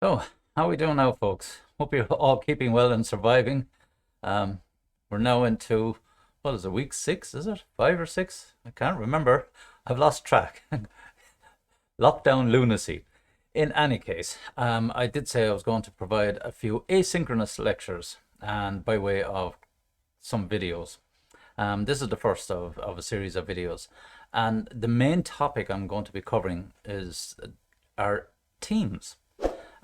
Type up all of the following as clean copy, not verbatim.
So, how are we doing now, folks? Hope you're all keeping well and surviving. Um, we're now into, what is it, week six, is it? Five or six? I can't remember. I've lost track. Lockdown lunacy. In any case, I did say I was going to provide a few asynchronous lectures and by way of some videos. This is the first of a series of videos. And the main topic I'm going to be covering is our teams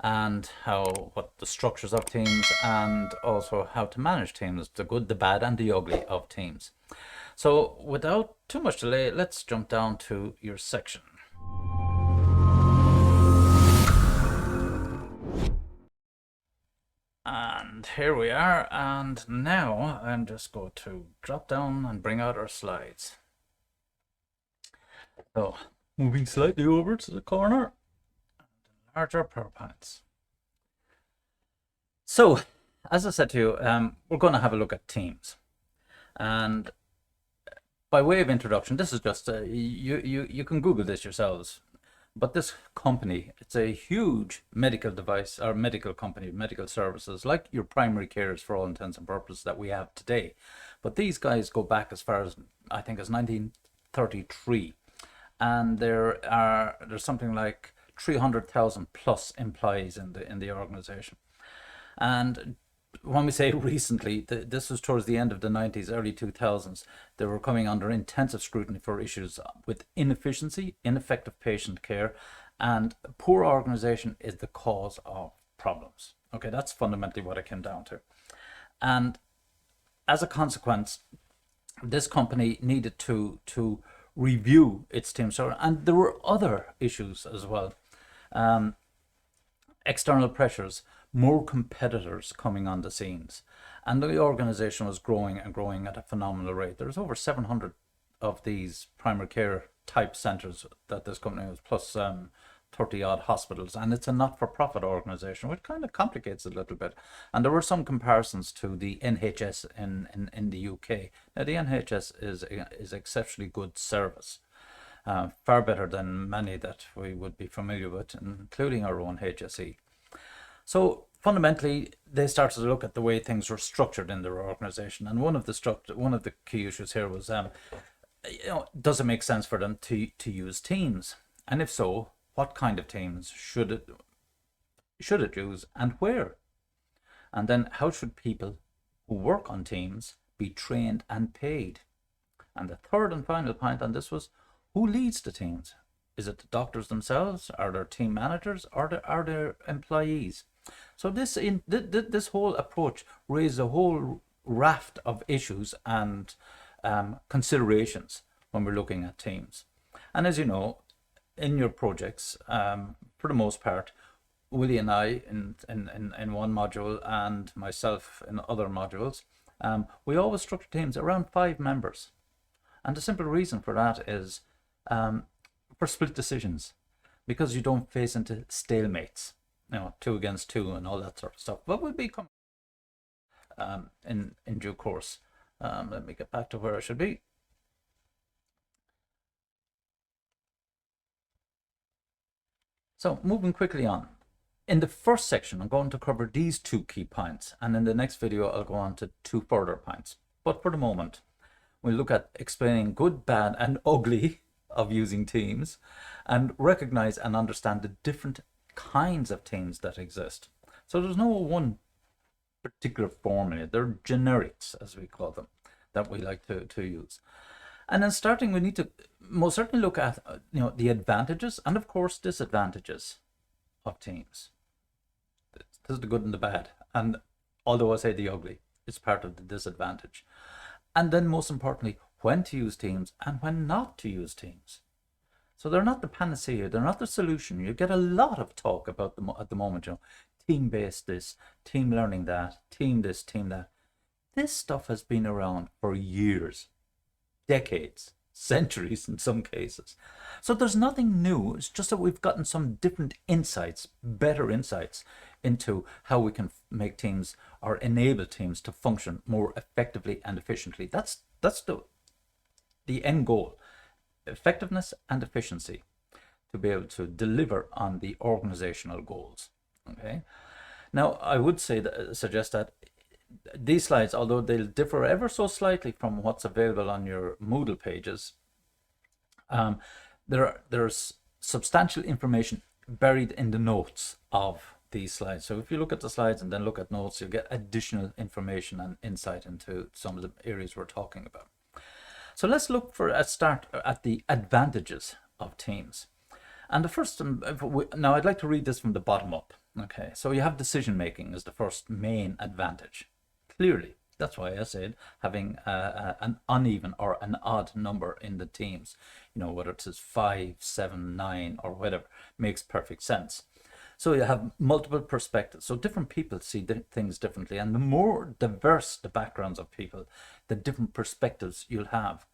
and what the structures of teams and also how to manage teams, the good, the bad, and the ugly of teams. So without too much delay, let's jump down to your section. And here we are, and now I'm just going to drop down and bring out our slides. So moving slightly over to the corner, larger PowerPoints. So, as I said to you, we're going to have a look at teams. And by way of introduction, this is just, you can Google this yourselves. But this company, it's a huge medical device or medical company, medical services, like your primary cares for all intents and purposes that we have today. But these guys go back as far as, I think, as 1933. And there's something like 300,000 plus employees in the organization. And when we say recently, this was towards the end of the 90s, early 2000s, they were coming under intensive scrutiny for issues with inefficiency, ineffective patient care, and poor organization is the cause of problems. Okay, that's fundamentally what it came down to. And as a consequence, this company needed to review its team structure, and there were other issues as well. External pressures, more competitors coming on the scenes, and the organization was growing and growing at a phenomenal rate. There's over 700 of these primary care type centers that this company has, plus 30 odd hospitals, and it's a not-for-profit organization, which kind of complicates it a little bit. And there were some comparisons to the NHS in the UK. Now, the NHS is exceptionally good service, far better than many that we would be familiar with, including our own HSE. So fundamentally, they started to look at the way things were structured in their organization, and one of the key issues here was, does it make sense for them to use teams, and if so, what kind of teams should it use, and where, and then how should people who work on teams be trained and paid? And the third and final point on this was, who leads the teams? Is it the doctors themselves? Are there team managers? Or are there employees? So this whole approach raised a whole raft of issues and considerations when we're looking at teams. And as you know, in your projects, for the most part, Willie and I in one module and myself in other modules, we always structure teams around 5 members. And the simple reason for that is for split decisions, because you don't face into stalemates, 2 against 2 and all that sort of stuff. But we'll be coming in due course. Let me get back to where I should be. So moving quickly on. In the first section, I'm going to cover these 2 key points, and in the next video, I'll go on to 2 further points. But for the moment, we'll look at explaining good, bad, and ugly of using teams, and recognize and understand the different kinds of teams that exist. So there's no one particular formula. They're generics, as we call them, that we like to use. And then starting, we need to most certainly look at the advantages and of course disadvantages of teams. This is the good and the bad, and although I say the ugly, it's part of the disadvantage. And then most importantly, when to use teams and when not to use teams. So they're not the panacea, they're not the solution. You get a lot of talk about them at the moment, team-based this, team learning that, team this, team that. This stuff has been around for years, decades, centuries in some cases. So there's nothing new. It's just that we've gotten some different insights, better insights into how we can make teams or enable teams to function more effectively and efficiently. That's the end goal, effectiveness and efficiency, to be able to deliver on the organizational goals. Okay. Now, I would say that, suggest that these slides, although they'll differ ever so slightly from what's available on your Moodle pages, um, there's substantial information buried in the notes of these slides. So if you look at the slides and then look at notes, you'll get additional information and insight into some of the areas we're talking about. So let's look for a start at the advantages of teams. And the first, now I'd like to read this from the bottom up. Okay, so you have decision making as the first main advantage. Clearly, that's why I said having an uneven or an odd number in the teams, whether it's 5, 7, 9 or whatever, makes perfect sense. So you have multiple perspectives. So different people see things differently. And the more diverse the backgrounds of people, the different perspectives you'll have.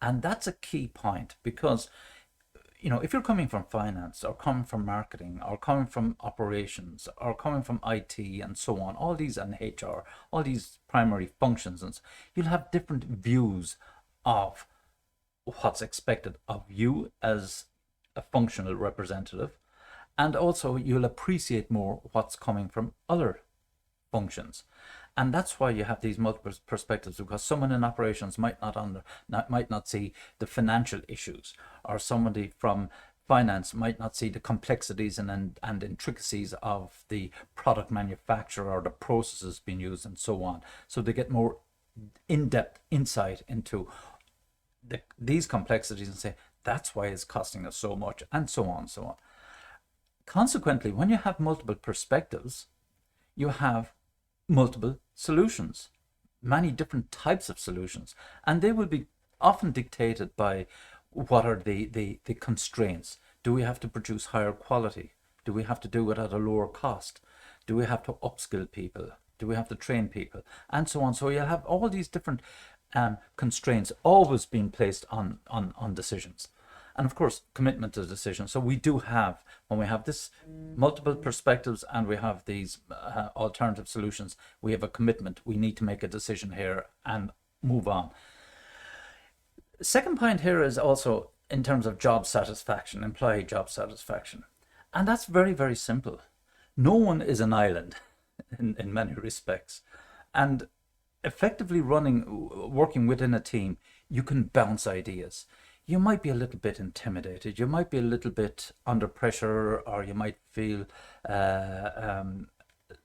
And that's a key point because, if you're coming from finance or coming from marketing or coming from operations or coming from IT and so on, all these, and HR, all these primary functions, and you'll have different views of what's expected of you as a functional representative. And also you'll appreciate more what's coming from other functions. And that's why you have these multiple perspectives, because someone in operations might not see the financial issues, or somebody from finance might not see the complexities and intricacies of the product manufacture or the processes being used and so on. So they get more in-depth insight into these complexities and say, that's why it's costing us so much, and so on and so on. Consequently, when you have multiple perspectives, you have multiple solutions, many different types of solutions, and they will be often dictated by what are the constraints. Do we have to produce higher quality? Do we have to do it at a lower cost? Do we have to upskill people? Do we have to train people? And so on. So you have all these different constraints always being placed on decisions. And of course, commitment to decision. So we do have, when we have this multiple perspectives and we have these alternative solutions, we have a commitment. We need to make a decision here and move on. Second point here is also in terms of job satisfaction, employee job satisfaction. And that's very, very simple. No one is an island in many respects. And effectively working within a team, you can bounce ideas. You might be a little bit intimidated, you might be a little bit under pressure, or you might feel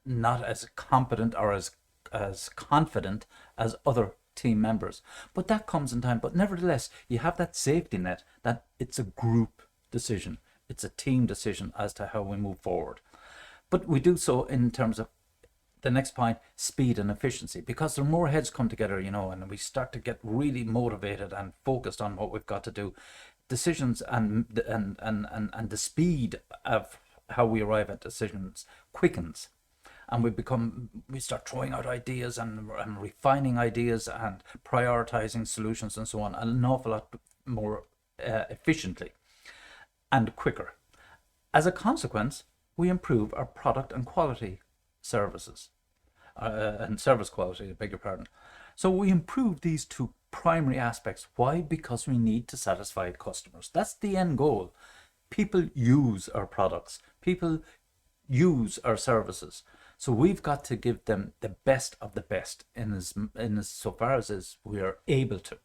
not as competent or as confident as other team members. But that comes in time. But nevertheless, you have that safety net that it's a group decision. It's a team decision as to how we move forward. But we do so in terms of the next point, speed and efficiency, because the more heads come together, and we start to get really motivated and focused on what we've got to do, decisions and the speed of how we arrive at decisions quickens, and we start throwing out ideas and refining ideas and prioritizing solutions and so on an awful lot more efficiently and quicker. As a consequence, we improve our product and quality services and service quality, I beg your pardon. So we improve these two primary aspects. Why? Because we need to satisfy customers. That's the end goal. People use our products. People use our services. So we've got to give them the best of the best in as so far as we are able to.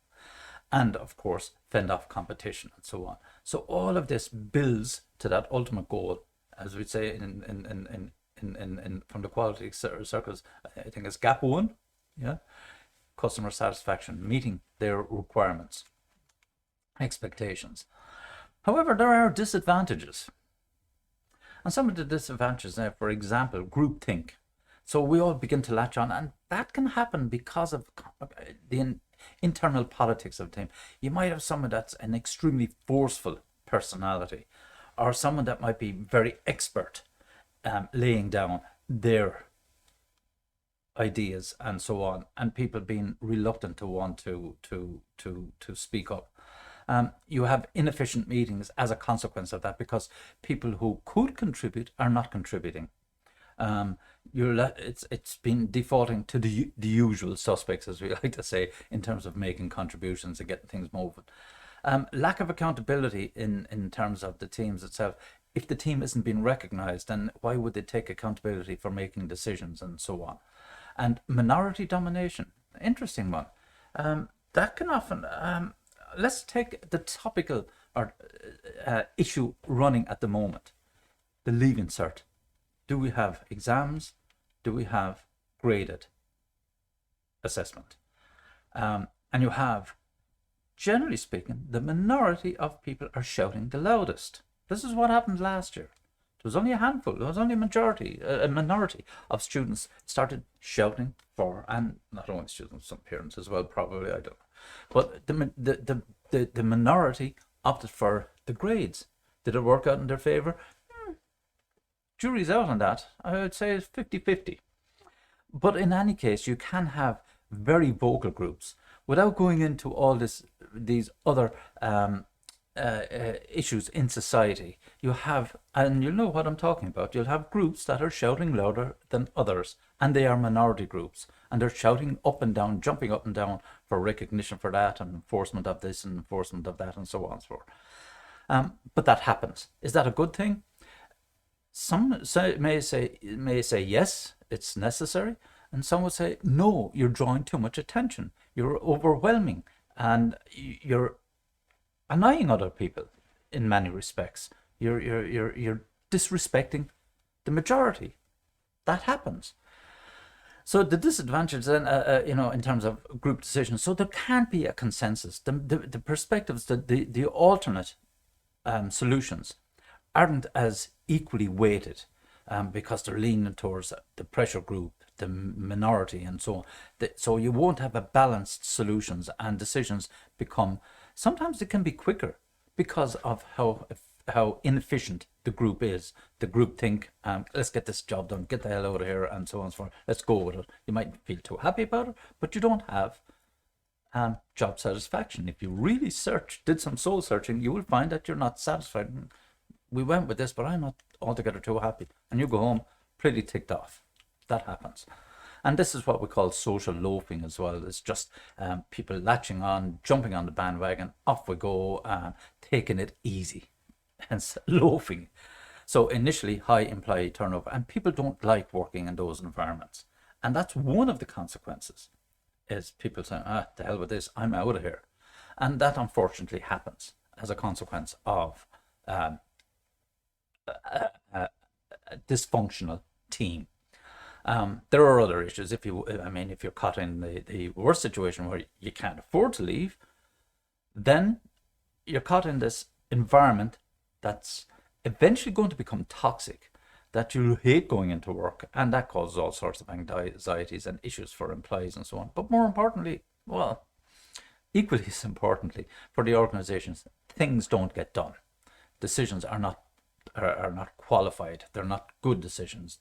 And of course, fend off competition and so on. So all of this builds to that ultimate goal, as we say in from the quality circles. I think it's gap 1, customer satisfaction, meeting their requirements, expectations. However, there are disadvantages, and some of the disadvantages there, for example, groupthink. So we all begin to latch on, and that can happen because of the internal politics of the team. You might have someone that's an extremely forceful personality, or someone that might be very expert laying down their ideas and so on, and people being reluctant to want to speak up. You have inefficient meetings as a consequence of that, because people who could contribute are not contributing. It's been defaulting to the usual suspects, as we like to say, in terms of making contributions and getting things moving. Lack of accountability in terms of the teams itself. if the team isn't being recognized, then why would they take accountability for making decisions and so on? And minority domination, interesting one. That can often, let's take the topical or issue running at the moment, the Leaving Cert. Do we have exams? Do we have graded assessment? And you have, generally speaking, the minority of people are shouting the loudest. This is what happened last year. It was only a handful, it was only a minority of students started shouting for, and not only students, some parents as well, probably, I don't know. But the minority opted for the grades. Did it work out in their favor? Jury's out on that. I would say it's 50-50. But in any case, you can have very vocal groups without going into all these other issues in society. You have, and you'll know what I'm talking about, you'll have groups that are shouting louder than others, and they are minority groups, and they're shouting up and down, jumping up and down for recognition for that, and enforcement of this and enforcement of that, and so on and so forth. But that happens. Is that a good thing? Some may say yes, it's necessary, and some would say no, you're drawing too much attention, you're overwhelming, and you're annoying other people in many respects. You're disrespecting the majority. That happens. So the disadvantage then, in terms of group decisions, so there can't be a consensus. The perspectives, the alternate solutions aren't as equally weighted because they're leaning towards the pressure group, the minority, and so on. So you won't have a balanced solutions, and decisions become, sometimes it can be quicker because of how inefficient the group is. The group think, let's get this job done, get the hell out of here, and so on and so forth. Let's go with it. You might feel too happy about it, but you don't have job satisfaction. If you really did some soul searching, you will find that you're not satisfied. We went with this, but I'm not altogether too happy. And you go home pretty ticked off. That happens. And this is what we call social loafing as well. It's just people latching on, jumping on the bandwagon, off we go, taking it easy, hence loafing. So initially high employee turnover, and people don't like working in those environments. And that's one of the consequences, is people saying, the hell with this, I'm out of here. And that unfortunately happens as a consequence of a dysfunctional team. There are other issues. If you're caught in the worst situation where you can't afford to leave, then you're caught in this environment that's eventually going to become toxic, that you hate going into work, and that causes all sorts of anxieties and issues for employees and so on. But more importantly, well, equally as importantly for the organizations, things don't get done. Decisions are not qualified. They're not good decisions.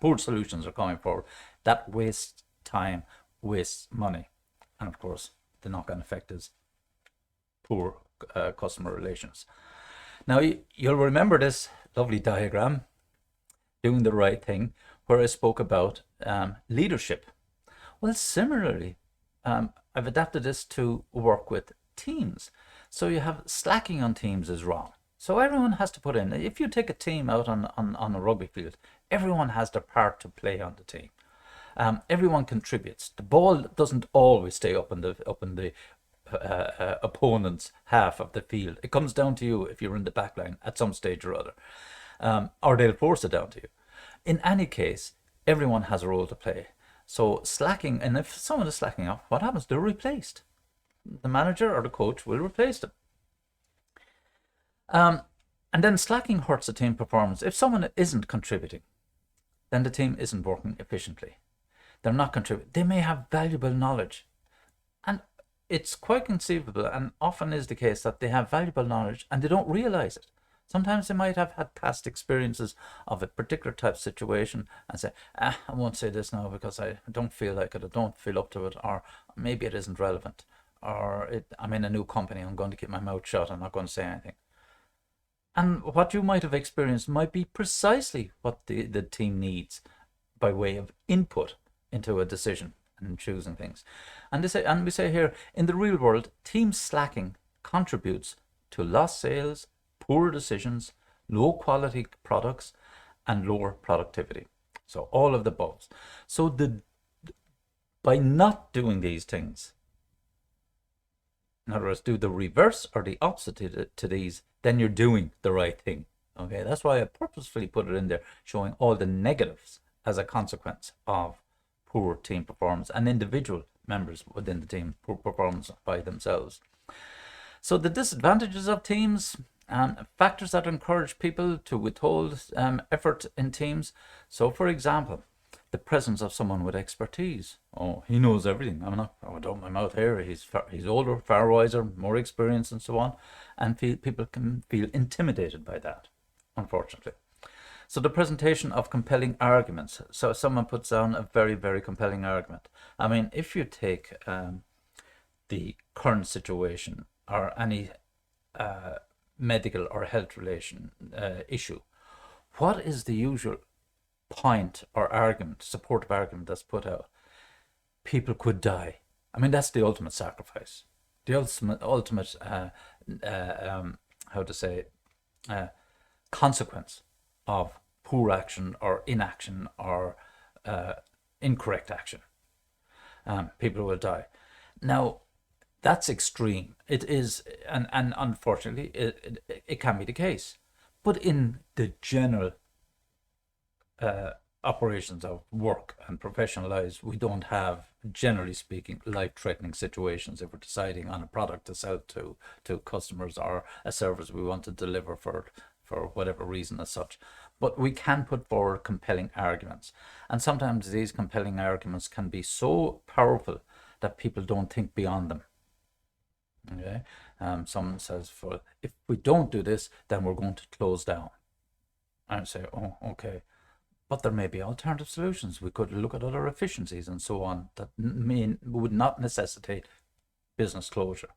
Poor solutions are coming forward. That wastes time, wastes money, and of course the knock-on effect is poor customer relations. Now you'll remember this lovely diagram, doing the right thing, where I spoke about leadership. Well, similarly, I've adapted this to work with teams. So you have slacking on teams is wrong. So everyone has to put in. If you take a team out on a rugby field, everyone has their part to play on the team. Everyone contributes. The ball doesn't always stay up in the opponent's half of the field. It comes down to you if you're in the back line at some stage or other, or they'll force it down to you. In any case, everyone has a role to play. So slacking, and if someone is slacking off, what happens? They're replaced. The manager or the coach will replace them. And then slacking hurts the team performance. If someone isn't contributing, then the team isn't working efficiently. They're not contributing. They may have valuable knowledge. And it's quite conceivable, and often is the case, that they have valuable knowledge and they don't realize it. Sometimes they might have had past experiences of a particular type of situation and say, I won't say this now because I don't feel like it, I don't feel up to it, or maybe it isn't relevant, or I'm in a new company, I'm going to keep my mouth shut, I'm not going to say anything. And what you might have experienced might be precisely what the team needs by way of input into a decision and choosing things. And we say here, in the real world, team slacking contributes to lost sales, poor decisions, low quality products and lower productivity. So all of the above. So by not doing these things, in other words, do the reverse or the opposite to these, then you're doing the right thing. Okay, that's why I purposefully put it in there, showing all the negatives as a consequence of poor team performance and individual members within the team poor performance by themselves. So the disadvantages of teams, factors that encourage people to withhold effort in teams. So for example, the presence of someone with expertise. Oh, he knows everything. I'm not, I don't my mouth here. He's older, far wiser, more experienced, and so on. And people can feel intimidated by that, unfortunately. So the presentation of compelling arguments. So someone puts down a very, very compelling argument. I mean, if you take the current situation or any medical or health relation issue, what is the usual point or argument, supportive argument that's put out? People could die. I mean, that's the ultimate sacrifice, the ultimate how to say, consequence of poor action or inaction or incorrect action. People will die. Now, that's extreme. It is, and unfortunately, it can be the case. But in the general operations of work and professional lives, we don't have, generally speaking, life-threatening situations if we're deciding on a product to sell to customers or a service we want to deliver for whatever reason as such. But we can put forward compelling arguments. And sometimes these compelling arguments can be so powerful that people don't think beyond them. Okay, someone says, if we don't do this, then we're going to close down. And I say, oh, okay. But there may be alternative solutions. We could look at other efficiencies and so on that would not necessitate business closure.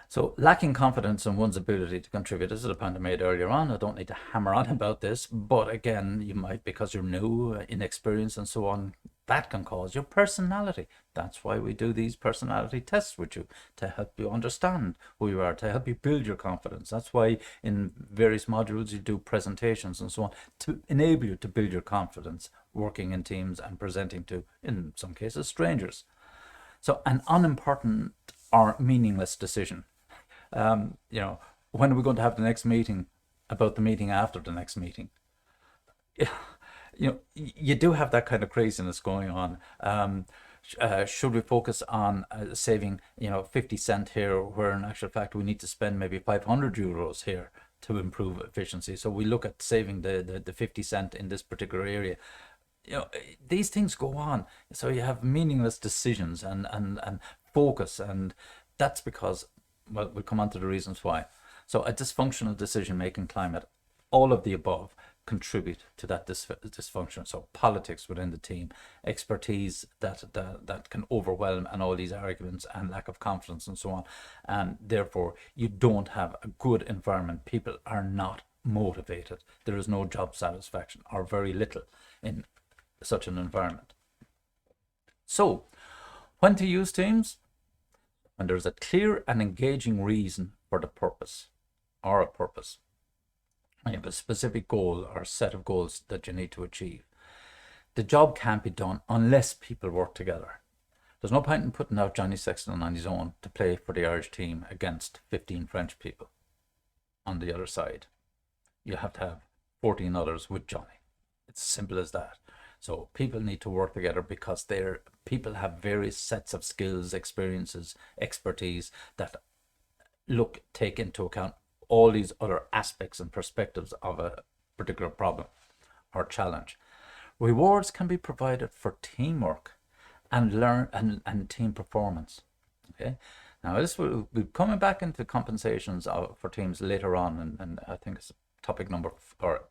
So lacking confidence in one's ability to contribute, this is a point I made earlier on. I don't need to hammer on about this, but again, you might, because you're new, inexperienced and so on, that can cause your personality. That's why we do these personality tests with you, to help you understand who you are, to help you build your confidence. That's why in various modules you do presentations and so on, to enable you to build your confidence working in teams and presenting to, in some cases, strangers. So an unimportant or meaningless decision. When are we going to have the next meeting about the meeting after the next meeting? You do have that kind of craziness going on. Should we focus on saving 50 cent here, where in actual fact we need to spend maybe 500 euros here to improve efficiency? So we look at saving the 50 cent in this particular area. These things go on. So you have meaningless decisions and focus, and that's because, well, we'll come on to the reasons why. So a dysfunctional decision-making climate, all of the above contribute to that dysfunction. So politics within the team, expertise that can overwhelm, and all these arguments, and lack of confidence and so on. And therefore, you don't have a good environment. People are not motivated. There is no job satisfaction, or very little, in such an environment. So, when to use teams? When there's a clear and engaging reason for the purpose, or a purpose. You have a specific goal or set of goals that you need to achieve. The job can't be done unless people work together. There's no point in putting out Johnny Sexton on his own to play for the Irish team against 15 French people on the other side. You have to have 14 others with Johnny. It's as simple as that. So people need to work together because people have various sets of skills, experiences, expertise that take into account all these other aspects and perspectives of a particular problem or challenge. Rewards can be provided for teamwork and team performance. Okay. Now this will be coming back into compensations for teams later on, and I think it's topic number, or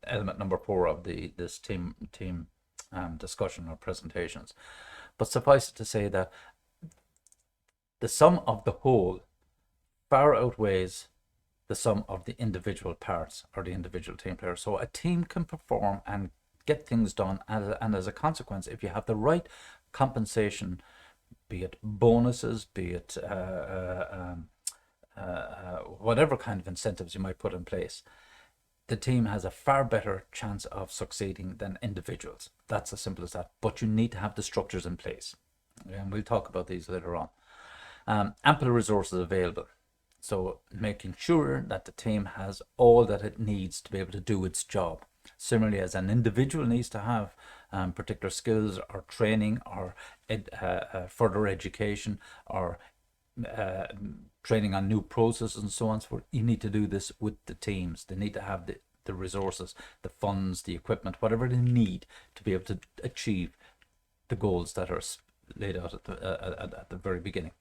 element number 4 of this team discussion or presentations. But suffice it to say that the sum of the whole far outweighs the sum of the individual parts or the individual team players. So a team can perform and get things done, and as a consequence, if you have the right compensation, be it bonuses, be it whatever kind of incentives you might put in place, the team has a far better chance of succeeding than individuals. That's as simple as that. But you need to have the structures in place. And we'll talk about these later on. Ample resources available. So making sure that the team has all that it needs to be able to do its job. Similarly, as an individual needs to have particular skills or training or further education or training on new processes and so on. So you need to do this with the teams. They need to have the resources, the funds, the equipment, whatever they need to be able to achieve the goals that are laid out at the very beginning.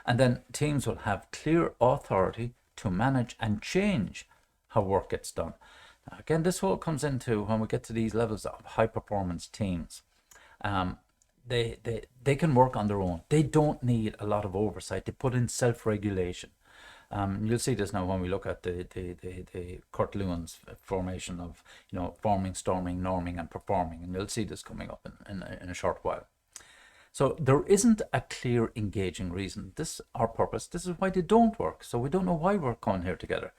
And then teams will have clear authority to manage and change how work gets done. Now, again, this all comes into when we get to these levels of high performance teams. They can work on their own. They don't need a lot of oversight. They put in self-regulation. You'll see this now when we look at the Kurt Lewin's formation of, forming, storming, norming, and performing, and you'll see this coming up in a short while. So there isn't a clear, engaging reason. This our purpose. This is why they don't work. So we don't know why we're coming here together.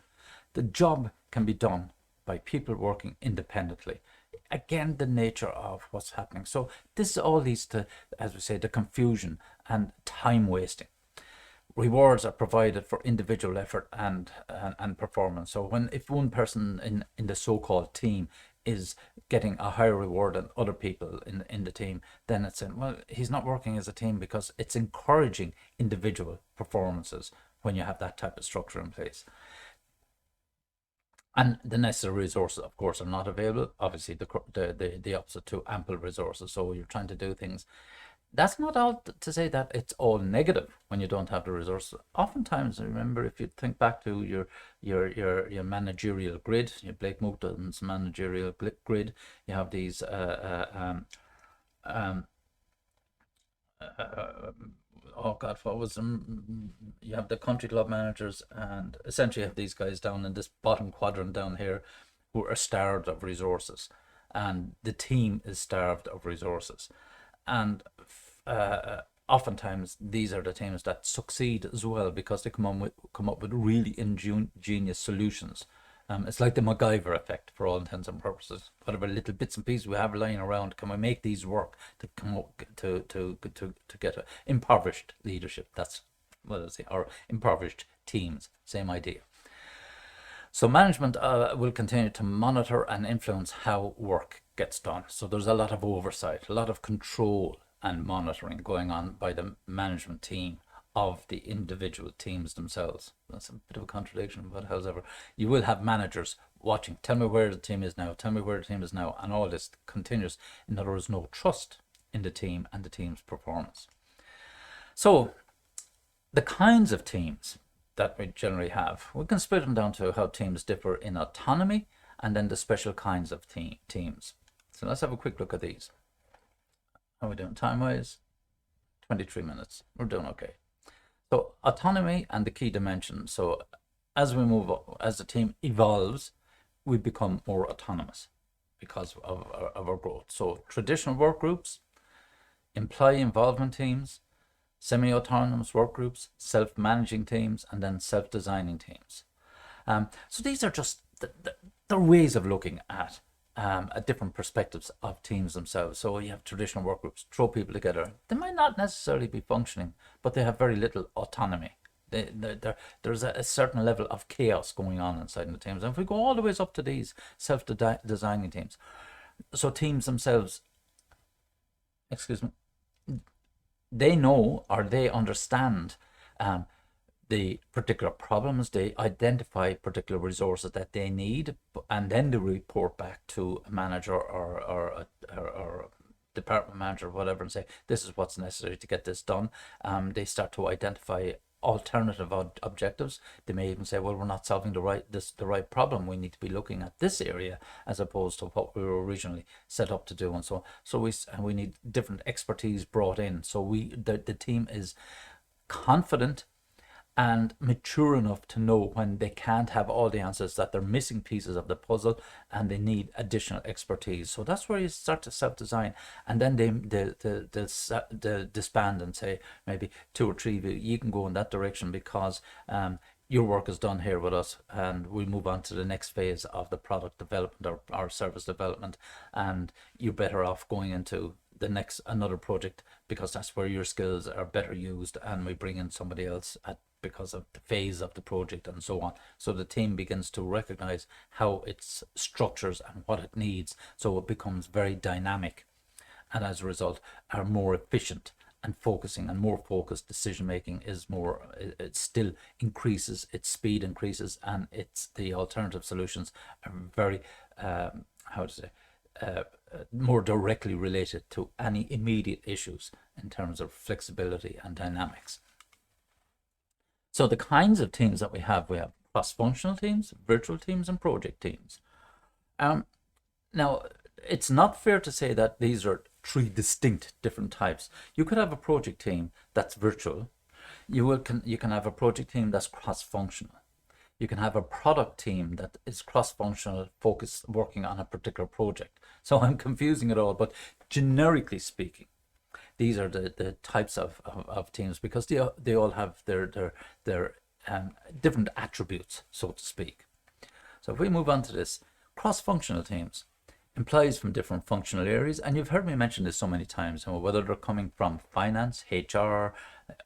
The job can be done by people working independently. Again, the nature of what's happening. So this all leads to, as we say, the confusion and time wasting. Rewards are provided for individual effort and performance. So if one person in the so-called team is getting a higher reward than other people in the team, then it's saying, well, he's not working as a team, because it's encouraging individual performances when you have that type of structure in place. And the necessary resources, of course, are not available. Obviously, the opposite to ample resources. So you're trying to do things. That's not all to say that it's all negative when you don't have the resources. Oftentimes, remember, if you think back to your managerial grid, your Blake Moulton's managerial grid, you have these oh God, what was them? You have the country club managers, and essentially you have these guys down in this bottom quadrant down here who are starved of resources, and the team is starved of resources. And oftentimes these are the teams that succeed as well, because they come up with really ingenious solutions. It's like the MacGyver effect for all intents and purposes. Whatever little bits and pieces we have lying around, can we make these work to come up to get a impoverished leadership? That's what I say, or impoverished teams. Same idea. So management will continue to monitor and influence how work gets done. So there's a lot of oversight, a lot of control and monitoring going on by the management team of the individual teams themselves. That's a bit of a contradiction, but however, you will have managers watching. Tell me where the team is now. Tell me where the team is now. And all this continues. In other words, no trust in the team and the team's performance. So the kinds of teams that we generally have, we can split them down to how teams differ in autonomy and then the special kinds of teams. So let's have a quick look at these. How are we doing time-wise? 23 minutes. We're doing okay. So autonomy and the key dimension. So as we move up, as the team evolves, we become more autonomous because of our growth. So traditional work groups, employee involvement teams, semi-autonomous work groups, self-managing teams, and then self-designing teams. So these are just the ways of looking at different perspectives of teams themselves. So you have traditional work groups, throw people together. They might not necessarily be functioning, but they have very little autonomy. There's a certain level of chaos going on inside the teams. And if we go all the way up to these self-designing teams, so teams themselves, they know or they understand the particular problems, they identify particular resources that they need, and then they report back to a manager or a department manager or whatever and say, this is what's necessary to get this done. They start to identify alternative objectives. They may even say, well, we're not solving the right problem. We need to be looking at this area as opposed to what we were originally set up to do, and so on. So we need different expertise brought in. So the team is confident and mature enough to know when they can't have all the answers, that they're missing pieces of the puzzle and they need additional expertise. So that's where you start to self-design, and then they disband and say, maybe 2 or 3 of you can go in that direction because your work is done here with us, and we'll move on to the next phase of the product development or our service development, and you're better off going into the next another project because that's where your skills are better used, and we bring in somebody else because of the phase of the project and so on. So the team begins to recognize how its structures and what it needs, so it becomes very dynamic, and as a result are more efficient and focusing, and more focused decision making is more, it still increases, its speed increases, and it's the alternative solutions are very how to say more directly related to any immediate issues in terms of flexibility and dynamics. So the kinds of teams that we have cross-functional teams, virtual teams, and project teams. Now, it's not fair to say that these are three distinct different types. You could have a project team that's virtual. You can have a project team that's cross-functional. You can have a product team that is cross-functional, focused, working on a particular project. So I'm confusing it all, but generically speaking, these are the types of teams, because they all have their different attributes, so to speak. So if we move on to this, cross-functional teams, employees from different functional areas, and you've heard me mention this so many times, whether they're coming from finance, HR,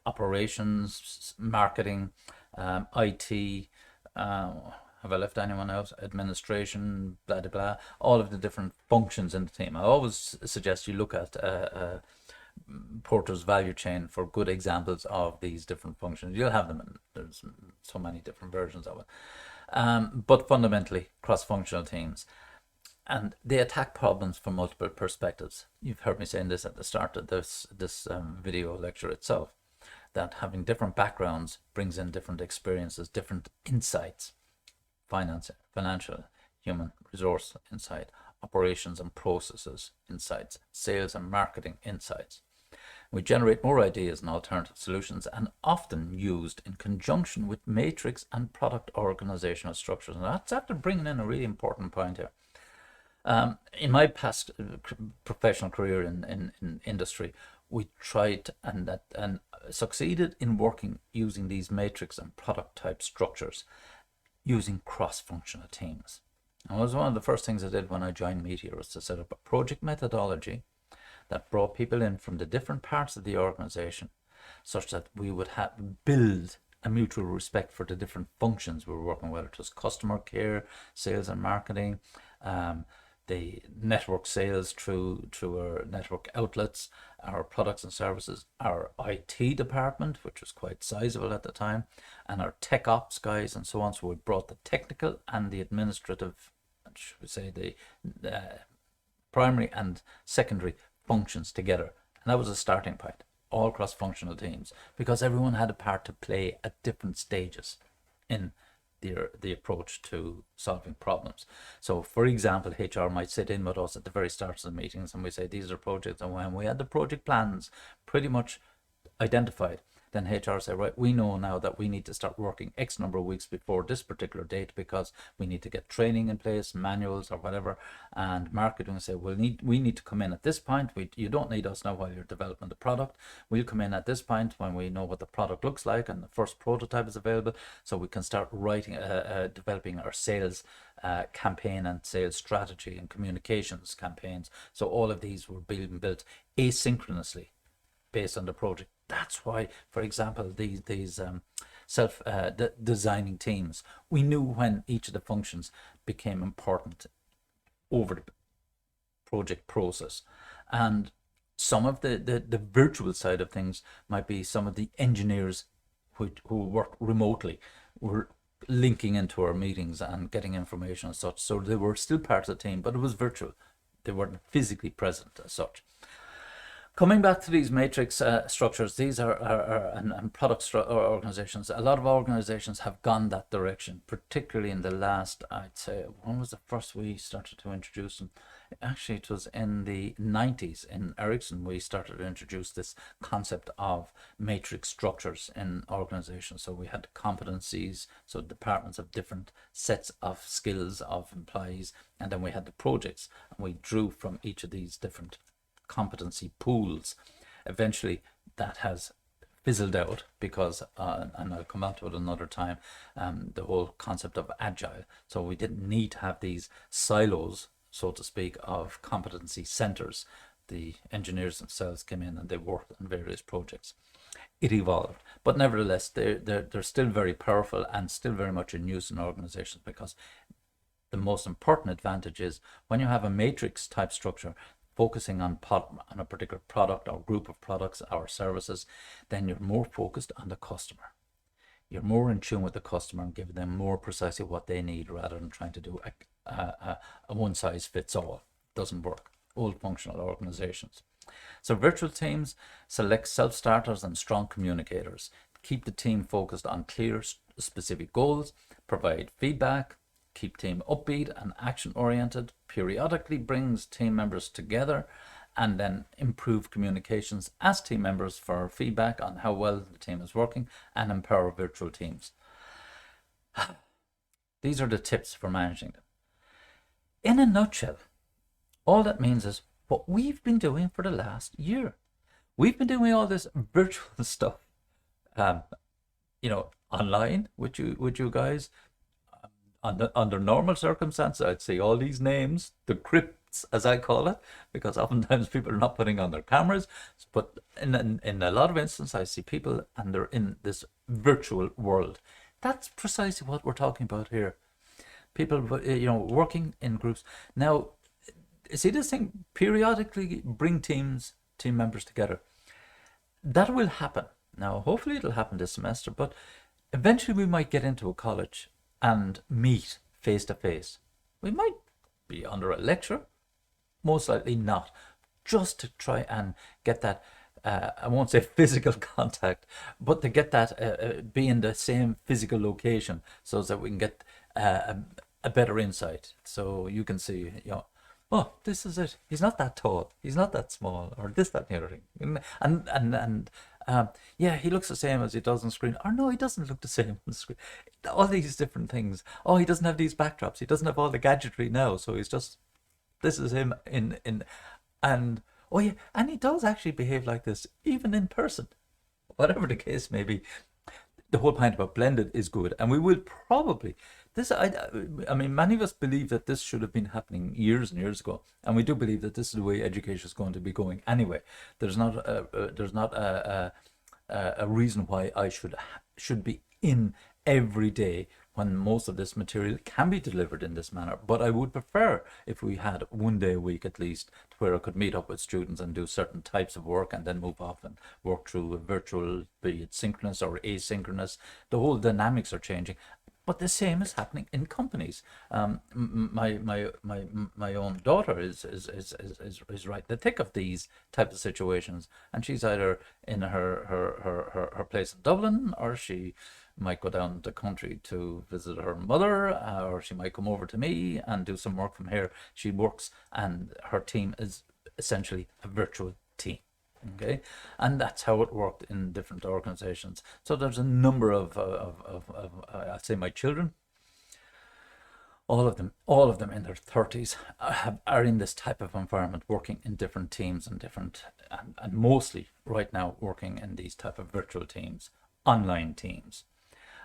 operations, marketing, IT, have I left anyone else? Administration, blah, blah, blah, all of the different functions in the team. I always suggest you look at Porter's value chain for good examples of these different functions. You'll have them, and there's so many different versions of it. But fundamentally, cross-functional teams. And they attack problems from multiple perspectives. You've heard me saying this at the start of this video lecture itself, that having different backgrounds brings in different experiences, different insights, financial, human resource insight, operations and processes insights, sales and marketing insights. We generate more ideas and alternative solutions, and often used in conjunction with matrix and product organizational structures. And that's after bringing in a really important point here. In my past professional career in industry, we tried and succeeded in working using these matrix and product type structures using cross-functional teams. And it was one of the first things I did when I joined Meteor, was to set up a project methodology that brought people in from the different parts of the organization, such that we would build a mutual respect for the different functions we were working, whether it was customer care, sales and marketing, the network sales through our network outlets, our products and services, our IT department, which was quite sizable at the time, and our tech ops guys and so on. So we brought the technical and the administrative, should we say, the primary and secondary functions together. And that was a starting point, all cross-functional teams, because everyone had a part to play at different stages in the approach to solving problems. So for example, HR might sit in with us at the very start of the meetings, and we say these are projects, and when we had the project plans pretty much identified, then HR say, right, we know now that we need to start working X number of weeks before this particular date, because we need to get training in place, manuals or whatever. And marketing say, we need to come in at this point. You don't need us now while you're developing the product. We'll come in at this point when we know what the product looks like and the first prototype is available, so we can start writing, developing our sales campaign and sales strategy and communications campaigns. So all of these were being built asynchronously based on the project. That's why, for example, these self-designing teams, we knew when each of the functions became important over the project process. And some of the virtual side of things might be some of the engineers who work remotely were linking into our meetings and getting information and such. So they were still part of the team, but it was virtual. They weren't physically present as such. Coming back to these matrix structures, these are and product organizations. A lot of organizations have gone that direction, particularly in the last, I'd say, when was the first we started to introduce them? Actually, it was in the 90s in Ericsson. We started to introduce this concept of matrix structures in organizations. So we had competencies, so departments of different sets of skills of employees, and then we had the projects, and we drew from each of these different competency pools. Eventually that has fizzled out because, and I'll come back to it another time, the whole concept of agile. So we didn't need to have these silos, so to speak, of competency centers. The engineers themselves came in and they worked on various projects. It evolved, but nevertheless, they're still very powerful and still very much in use in organizations, because the most important advantage is when you have a matrix type structure focusing on a particular product or group of products or services, then you're more focused on the customer. You're more in tune with the customer and giving them more precisely what they need, rather than trying to do a one size fits all. Doesn't work. Old functional organizations. So virtual teams select self-starters and strong communicators. Keep the team focused on clear, specific goals, provide feedback, keep team upbeat and action-oriented, periodically brings team members together, and then improve communications as team members for feedback on how well the team is working, and empower virtual teams. These are the tips for managing them. In a nutshell, all that means is what we've been doing for the last year. We've been doing all this virtual stuff, online with you guys. Under normal circumstances, I'd say all these names, the crypts, as I call it, because oftentimes people are not putting on their cameras. But in a lot of instances, I see people and they're in this virtual world. That's precisely what we're talking about here. People, working in groups. Now, see this thing, periodically bring team members together. That will happen. Now, hopefully it'll happen this semester, but eventually we might get into a college and meet face to face. We might be under a lecture, most likely not, just to try and get that, I won't say physical contact, but to get that, be in the same physical location, so that we can get a better insight. So you can see, oh, this is it. He's not that tall. He's not that small, or this, that, and the other thing. And yeah, he looks the same as he does on screen. Or no, he doesn't look the same on the screen. All these different things. Oh, he doesn't have these backdrops. He doesn't have all the gadgetry now. So he's just, this is him and oh yeah, and he does actually behave like this even in person. Whatever the case may be, the whole point about blended is good, and we will probably. I mean, many of us believe that this should have been happening years and years ago, and we do believe that this is the way education is going to be going anyway. There's not a reason why I should be in every day when most of this material can be delivered in this manner. But I would prefer if we had one day a week at least, where I could meet up with students and do certain types of work, and then move off and work through a virtual, be it synchronous or asynchronous. The whole dynamics are changing. But the same is happening in companies. My own daughter is right in the thick of these types of situations, and she's either in her place in Dublin, or she might go down the country to visit her mother, or she might come over to me and do some work from here. She works, and her team is essentially a virtual team. Okay, and that's how it worked in different organizations. So there's a number of I'd say my children, all of them in their 30s are in this type of environment, working in different teams and mostly right now working in these type of virtual teams, online teams.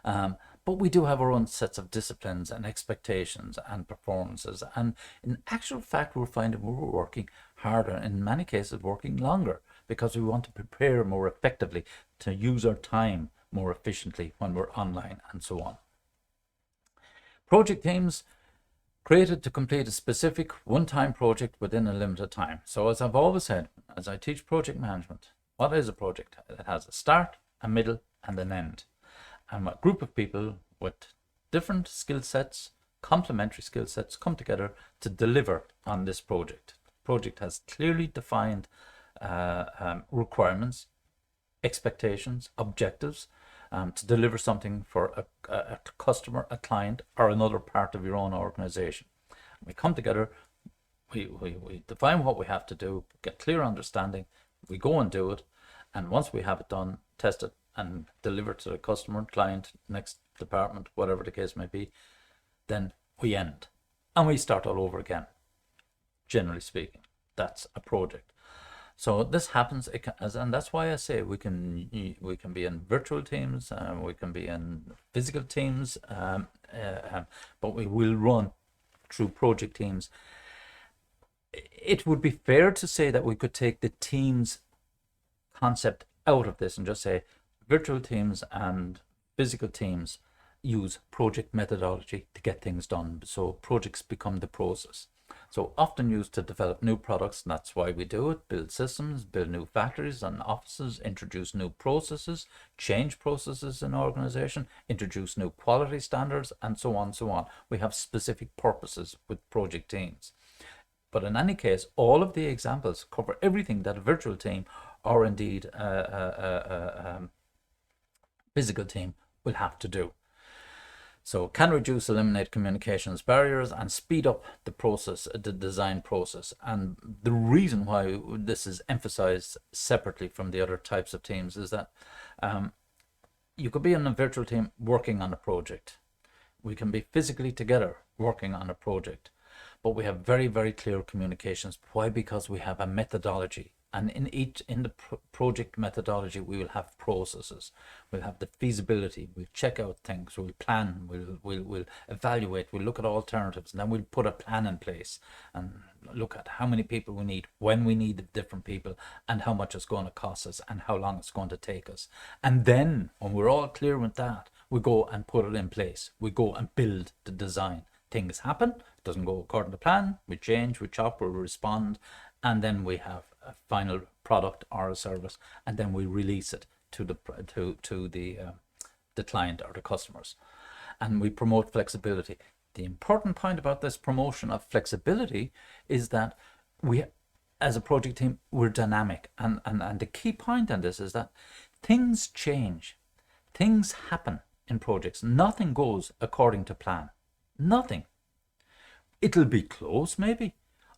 But we do have our own sets of disciplines and expectations and performances. And in actual fact, we're finding we're working harder, in many cases working longer, because we want to prepare more effectively, to use our time more efficiently when we're online and so on. Project teams created to complete a specific one-time project within a limited time. So as I've always said, as I teach project management, what is a project? It has a start, a middle, and an end. And a group of people with different skill sets, complementary skill sets, come together to deliver on this project. The project has clearly defined requirements, expectations, objectives, to deliver something for a customer, a client, or another part of your own organization. We come together, we define what we have to do, get clear understanding, we go and do it, and once we have it done, test it and deliver to the customer, client, next department, whatever the case may be, then we end and we start all over again. Generally speaking, that's a project. So this happens, and that's why I say we can be in virtual teams, we can be in physical teams, but we will run through project teams. It would be fair to say that we could take the teams concept out of this and just say virtual teams and physical teams use project methodology to get things done. So projects become the process. So often used to develop new products, and that's why we do it. Build systems, build new factories and offices, introduce new processes, change processes in organization, introduce new quality standards, and so on, so on. We have specific purposes with project teams. But in any case, all of the examples cover everything that a virtual team or indeed a physical team will have to do. So can reduce, eliminate communications barriers and speed up the process, the design process. And the reason why this is emphasized separately from the other types of teams is that you could be in a virtual team working on a project. We can be physically together working on a project, but we have very, very clear communications. Why? Because we have a methodology. And in the project methodology, we will have processes. We'll have the feasibility. We'll check out things. We'll plan. We'll evaluate. We'll look at alternatives, and then we'll put a plan in place and look at how many people we need, when we need the different people, and how much it's going to cost us, and how long it's going to take us. And then, when we're all clear with that, we go and put it in place. We go and build the design. Things happen. It doesn't go according to plan. We change. We chop. We respond, and then we have a final product or a service, and then we release it to the client or the customers, and we promote flexibility. The important point about this promotion of flexibility is that we, as a project team, we're dynamic, and the key point on this is that things change, things happen in projects. Nothing goes according to plan. Nothing. It'll be close maybe,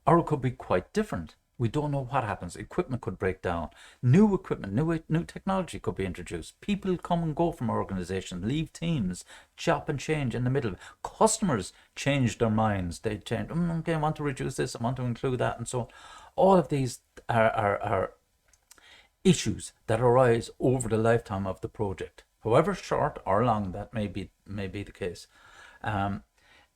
or it could be quite different. We don't know what happens. Equipment could break down. New equipment, new technology could be introduced. People come and go from organizations, leave teams, chop and change in the middle. Customers change their minds. They change, okay, I want to reduce this, I want to include that, and so on. All of these are issues that arise over the lifetime of the project. However short or long that may be the case.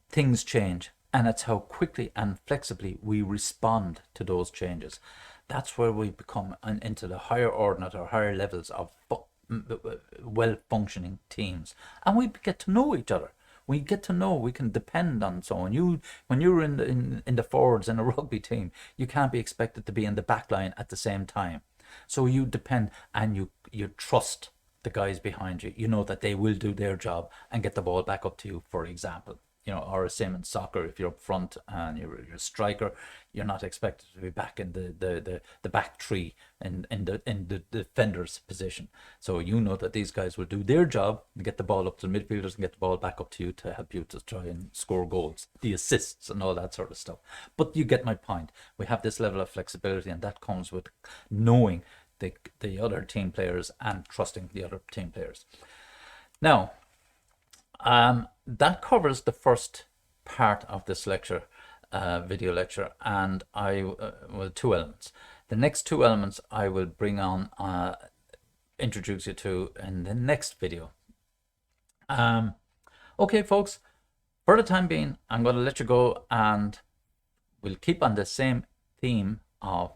Things change. And it's how quickly and flexibly we respond to those changes. That's where we become into the higher ordinate or higher levels of well-functioning teams. And we get to know each other. We get to know, we can depend on someone. When you're in the forwards in a rugby team, you can't be expected to be in the back line at the same time. So you depend and you trust the guys behind you. You know that they will do their job and get the ball back up to you, for example. Or same in soccer, if you're up front and you're a striker, you're not expected to be back in the back three in the defender's position. So you know that these guys will do their job and get the ball up to the midfielders and get the ball back up to you to help you to try and score goals, the assists and all that sort of stuff. But you get my point. We have this level of flexibility, and that comes with knowing the other team players and trusting the other team players. Now, that covers the first part of this lecture, video lecture, and two elements. The next two elements I will bring on, introduce you to in the next video. Okay, folks, for the time being, I'm going to let you go, and we'll keep on the same theme of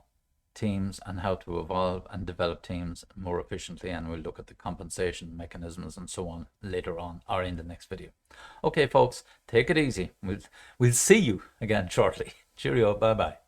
teams and how to evolve and develop teams more efficiently, and we'll look at the compensation mechanisms and so on later on or in the next video. Okay, folks, take it easy. We'll see you again shortly. Cheerio. Bye bye.